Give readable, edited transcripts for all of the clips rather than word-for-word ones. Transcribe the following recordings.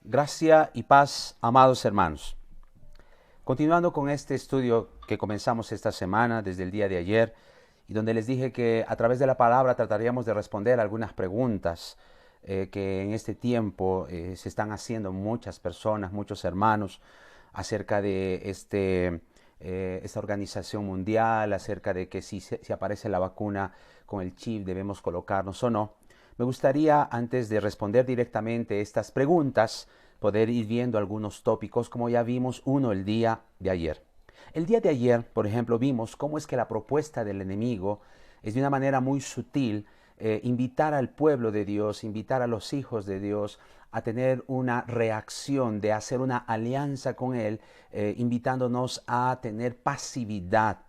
Gracia y paz, amados hermanos. Continuando con este estudio que comenzamos esta semana, desde el día de ayer, y donde les dije que a través de la palabra trataríamos de responder algunas preguntas que en este tiempo se están haciendo muchas personas, muchos hermanos, acerca de esta organización mundial, acerca de que si aparece la vacuna con el chip debemos colocarnos o no. Me gustaría, antes de responder directamente estas preguntas, poder ir viendo algunos tópicos, como ya vimos uno el día de ayer. El día de ayer, por ejemplo, vimos cómo es que la propuesta del enemigo es de una manera muy sutil invitar al pueblo de Dios, invitar a los hijos de Dios a tener una reacción, de hacer una alianza con Él, invitándonos a tener pasividad,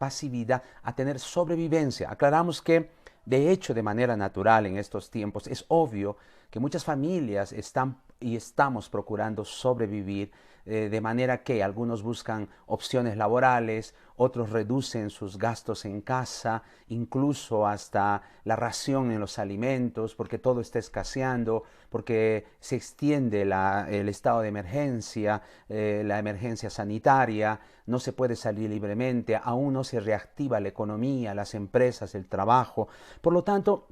a tener sobrevivencia. Aclaramos que de hecho, de manera natural en estos tiempos, es obvio que muchas familias están y estamos procurando sobrevivir, de manera que algunos buscan opciones laborales, otros reducen sus gastos en casa, incluso hasta la ración en los alimentos, porque todo está escaseando, porque se extiende el estado de emergencia, la emergencia sanitaria, no se puede salir libremente, aún no se reactiva la economía, las empresas, el trabajo. Por lo tanto,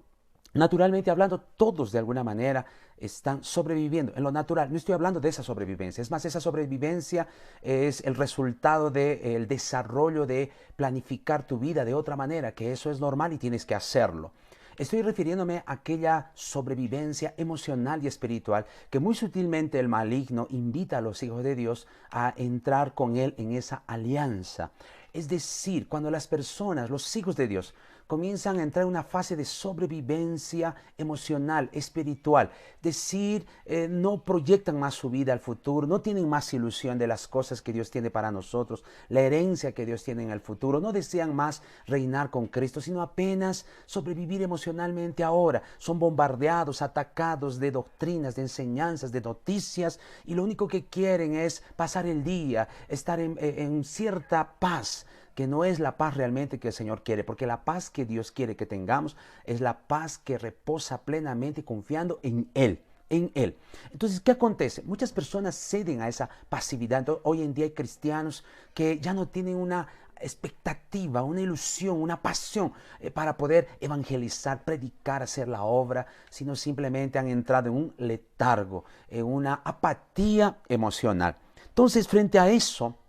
naturalmente hablando, todos de alguna manera están sobreviviendo en lo natural. No estoy hablando de esa sobrevivencia. Es más, esa sobrevivencia es el resultado del desarrollo de planificar tu vida de otra manera, que eso es normal y tienes que hacerlo. Estoy refiriéndome a aquella sobrevivencia emocional y espiritual que muy sutilmente el maligno invita a los hijos de Dios a entrar con él en esa alianza. Es decir, cuando las personas, los hijos de Dios, comienzan a entrar en una fase de sobrevivencia emocional, espiritual. Decir, no proyectan más su vida al futuro, no tienen más ilusión de las cosas que Dios tiene para nosotros, la herencia que Dios tiene en el futuro. No desean más reinar con Cristo, sino apenas sobrevivir emocionalmente ahora. Son bombardeados, atacados de doctrinas, de enseñanzas, de noticias, y lo único que quieren es pasar el día, estar en cierta paz, que no es la paz realmente que el Señor quiere, porque la paz que Dios quiere que tengamos es la paz que reposa plenamente confiando en Él. En Él. Entonces, ¿qué acontece? Muchas personas ceden a esa pasividad. Entonces, hoy en día hay cristianos que ya no tienen una expectativa, una ilusión, una pasión para poder evangelizar, predicar, hacer la obra, sino simplemente han entrado en un letargo, en una apatía emocional. Entonces, frente a eso,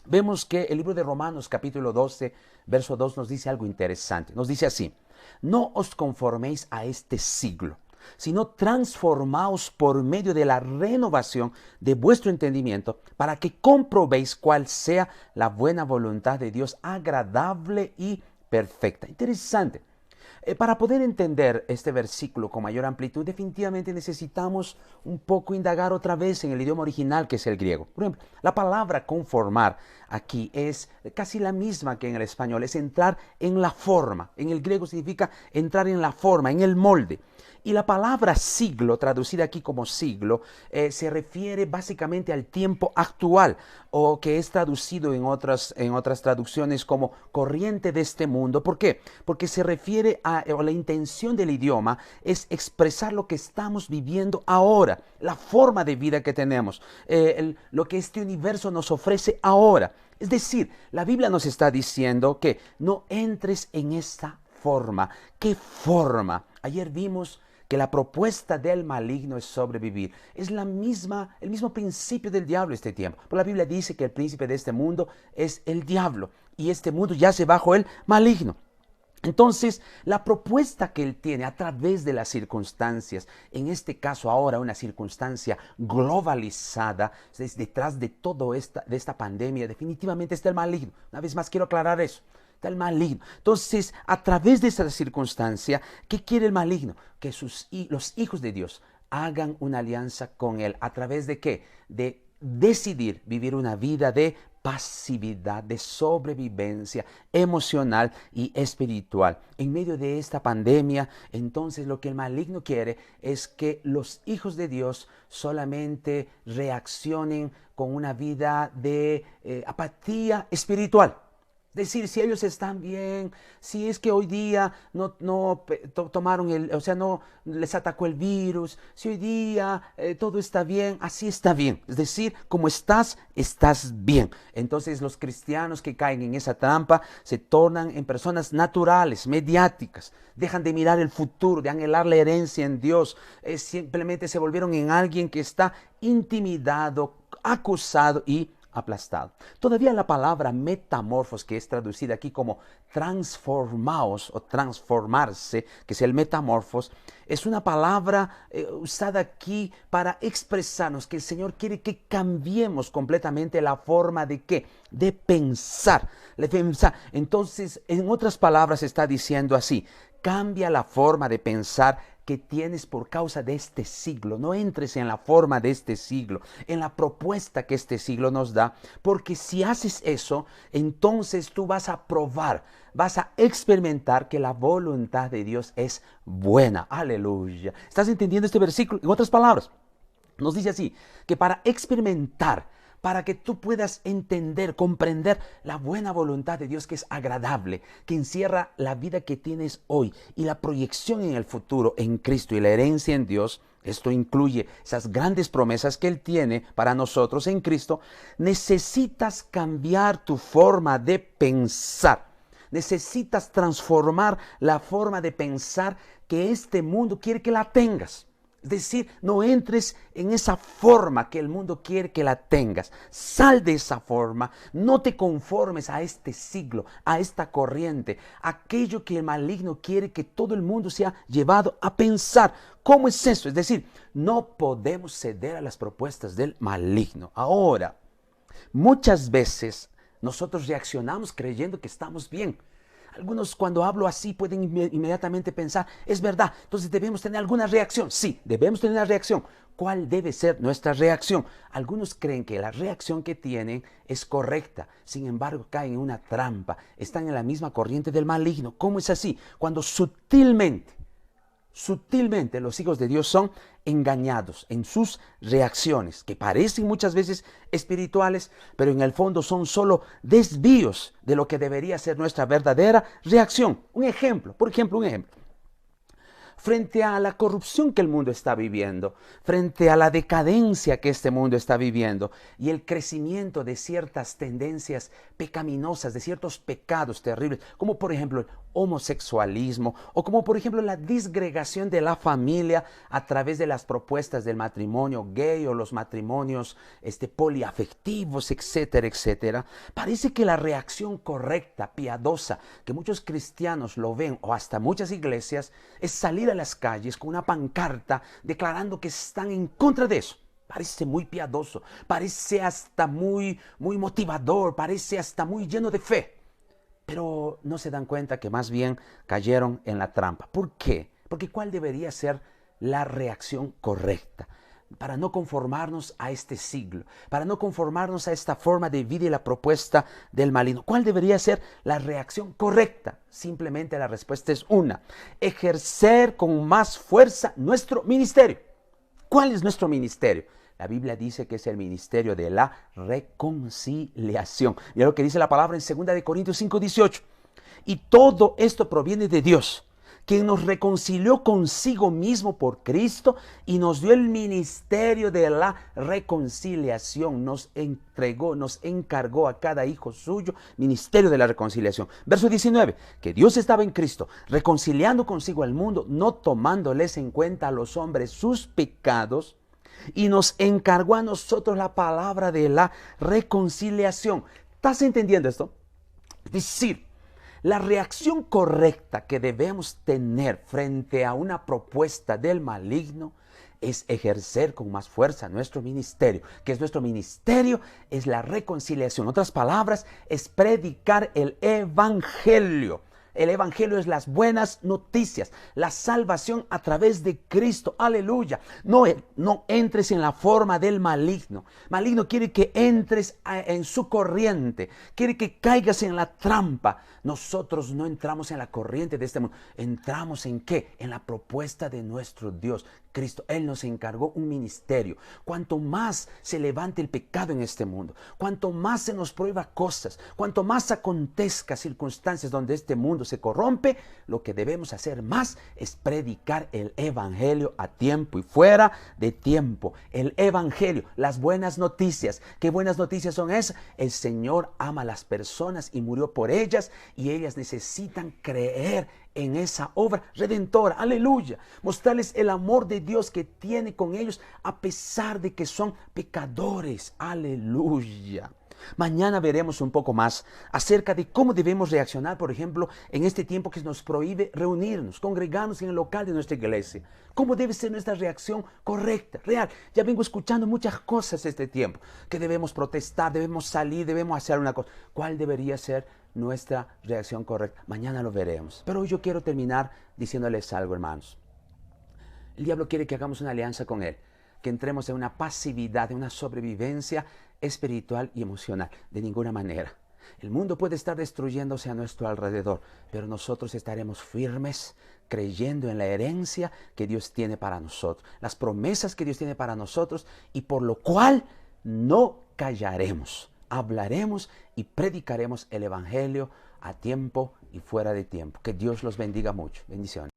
vemos que el libro de Romanos capítulo 12, verso 2 nos dice algo interesante. Nos dice así: no os conforméis a este siglo, sino transformaos por medio de la renovación de vuestro entendimiento, para que comprobéis cuál sea la buena voluntad de Dios, agradable y perfecta. Interesante. Para poder entender este versículo con mayor amplitud, definitivamente necesitamos un poco indagar otra vez en el idioma original, que es el griego. Por ejemplo, la palabra conformar aquí es casi la misma que en el español, es entrar en la forma. En el griego significa entrar en la forma, en el molde. Y la palabra siglo, traducida aquí como siglo, se refiere básicamente al tiempo actual, o que es traducido en otras traducciones como corriente de este mundo. ¿Por qué? Porque se refiere o la intención del idioma es expresar lo que estamos viviendo ahora, la forma de vida que tenemos, lo que este universo nos ofrece ahora. Es decir, la Biblia nos está diciendo que no entres en esta forma. ¿Qué forma? Ayer vimos que la propuesta del maligno es sobrevivir. Es el mismo principio del diablo este tiempo. Pero la Biblia dice que el príncipe de este mundo es el diablo, y este mundo yace bajo el maligno. Entonces, la propuesta que él tiene a través de las circunstancias, en este caso ahora una circunstancia globalizada, es detrás de toda esta pandemia, definitivamente está el maligno. Una vez más quiero aclarar eso. Está el maligno. Entonces, a través de esa circunstancia, ¿qué quiere el maligno? Que los hijos de Dios hagan una alianza con él. ¿A través de qué? De decidir vivir una vida de pasividad, de sobrevivencia emocional y espiritual. En medio de esta pandemia, entonces lo que el maligno quiere es que los hijos de Dios solamente reaccionen con una vida de apatía espiritual. Es decir, si ellos están bien, si es que hoy día tomaron no les atacó el virus, si hoy día todo está bien, así está bien. Es decir, como estás, estás bien. Entonces los cristianos que caen en esa trampa se tornan en personas naturales, mediáticas, dejan de mirar el futuro, de anhelar la herencia en Dios, simplemente se volvieron en alguien que está intimidado, acusado y aplastado. Todavía la palabra metamorfos, que es traducida aquí como transformaos o transformarse, que es el metamorfos, es una palabra usada aquí para expresarnos que el Señor quiere que cambiemos completamente la forma de ¿qué? De pensar. Entonces, en otras palabras está diciendo así: cambia la forma de pensar que tienes por causa de este siglo. No entres en la forma de este siglo, en la propuesta que este siglo nos da, porque si haces eso, entonces tú vas a probar, vas a experimentar que la voluntad de Dios es buena. Aleluya. ¿Estás entendiendo este versículo? En otras palabras, nos dice así, que para experimentar, para que tú puedas entender, comprender la buena voluntad de Dios, que es agradable, que encierra la vida que tienes hoy y la proyección en el futuro en Cristo y la herencia en Dios. Esto incluye esas grandes promesas que Él tiene para nosotros en Cristo. Necesitas cambiar tu forma de pensar. Necesitas transformar la forma de pensar que este mundo quiere que la tengas. Es decir, no entres en esa forma que el mundo quiere que la tengas. Sal de esa forma. No te conformes a este siglo, a esta corriente, aquello que el maligno quiere que todo el mundo sea llevado a pensar. ¿Cómo es eso? Es decir, no podemos ceder a las propuestas del maligno. Ahora, muchas veces nosotros reaccionamos creyendo que estamos bien. Algunos, cuando hablo así, pueden inmediatamente pensar, es verdad, entonces debemos tener alguna reacción. Sí, debemos tener una reacción. ¿Cuál debe ser nuestra reacción? Algunos creen que la reacción que tienen es correcta, sin embargo caen en una trampa, están en la misma corriente del maligno. ¿Cómo es así? Cuando sutilmente los hijos de Dios son engañados en sus reacciones, que parecen muchas veces espirituales, pero en el fondo son solo desvíos de lo que debería ser nuestra verdadera reacción. Un ejemplo. Frente a la corrupción que el mundo está viviendo, frente a la decadencia que este mundo está viviendo y el crecimiento de ciertas tendencias pecaminosas, de ciertos pecados terribles, como por ejemplo el homosexualismo o como por ejemplo la disgregación de la familia a través de las propuestas del matrimonio gay o los matrimonios poliafectivos, etcétera, etcétera. Parece que la reacción correcta, piadosa, que muchos cristianos lo ven o hasta muchas iglesias, es salir a las calles con una pancarta declarando que están en contra de eso. Parece muy piadoso, parece hasta muy motivador, parece hasta muy lleno de fe. Pero no se dan cuenta que más bien cayeron en la trampa. ¿Por qué? Porque ¿cuál debería ser la reacción correcta? Para no conformarnos a este siglo, para no conformarnos a esta forma de vida y la propuesta del maligno. ¿Cuál debería ser la reacción correcta? Simplemente la respuesta es una: ejercer con más fuerza nuestro ministerio. ¿Cuál es nuestro ministerio? La Biblia dice que es el ministerio de la reconciliación. Mira lo que dice la palabra en 2 Corintios 5:18. Y todo esto proviene de Dios, quien nos reconcilió consigo mismo por Cristo y nos dio el ministerio de la reconciliación. Nos encargó a cada hijo suyo ministerio de la reconciliación. Verso 19, que Dios estaba en Cristo, reconciliando consigo al mundo, no tomándoles en cuenta a los hombres sus pecados, y nos encargó a nosotros la palabra de la reconciliación. ¿Estás entendiendo esto? Es decir, la reacción correcta que debemos tener frente a una propuesta del maligno es ejercer con más fuerza nuestro ministerio. ¿Qué es nuestro ministerio? Es la reconciliación. En otras palabras, es predicar el evangelio. El evangelio es las buenas noticias, la salvación a través de Cristo. Aleluya. No entres en la forma del maligno. Maligno quiere que entres en su corriente, quiere que caigas en la trampa. Nosotros no entramos en la corriente de este mundo. ¿Entramos en qué? En la propuesta de nuestro Dios, Cristo. Él nos encargó un ministerio. Cuanto más se levante el pecado en este mundo, cuanto más se nos prueba cosas, cuanto más acontezca circunstancias donde este mundo se corrompe, lo que debemos hacer más es predicar el evangelio a tiempo y fuera de tiempo. El evangelio, las buenas noticias. ¿Qué buenas noticias son esas? El Señor ama a las personas y murió por ellas, y ellas necesitan creer en esa obra redentora. Aleluya. Mostrarles el amor de Dios que tiene con ellos a pesar de que son pecadores. Aleluya. Mañana veremos un poco más acerca de cómo debemos reaccionar, por ejemplo, en este tiempo que nos prohíbe reunirnos, congregarnos en el local de nuestra iglesia. ¿Cómo debe ser nuestra reacción correcta, real? Ya vengo escuchando muchas cosas este tiempo, que debemos protestar, debemos salir, debemos hacer una cosa. ¿Cuál debería ser nuestra reacción correcta? Mañana lo veremos. Pero hoy yo quiero terminar diciéndoles algo, hermanos. El diablo quiere que hagamos una alianza con él, que entremos en una pasividad, en una sobrevivencia espiritual y emocional. De ninguna manera. El mundo puede estar destruyéndose a nuestro alrededor, pero nosotros estaremos firmes, creyendo en la herencia que Dios tiene para nosotros, las promesas que Dios tiene para nosotros, y por lo cual no callaremos. Hablaremos y predicaremos el evangelio a tiempo y fuera de tiempo. Que Dios los bendiga mucho. Bendiciones.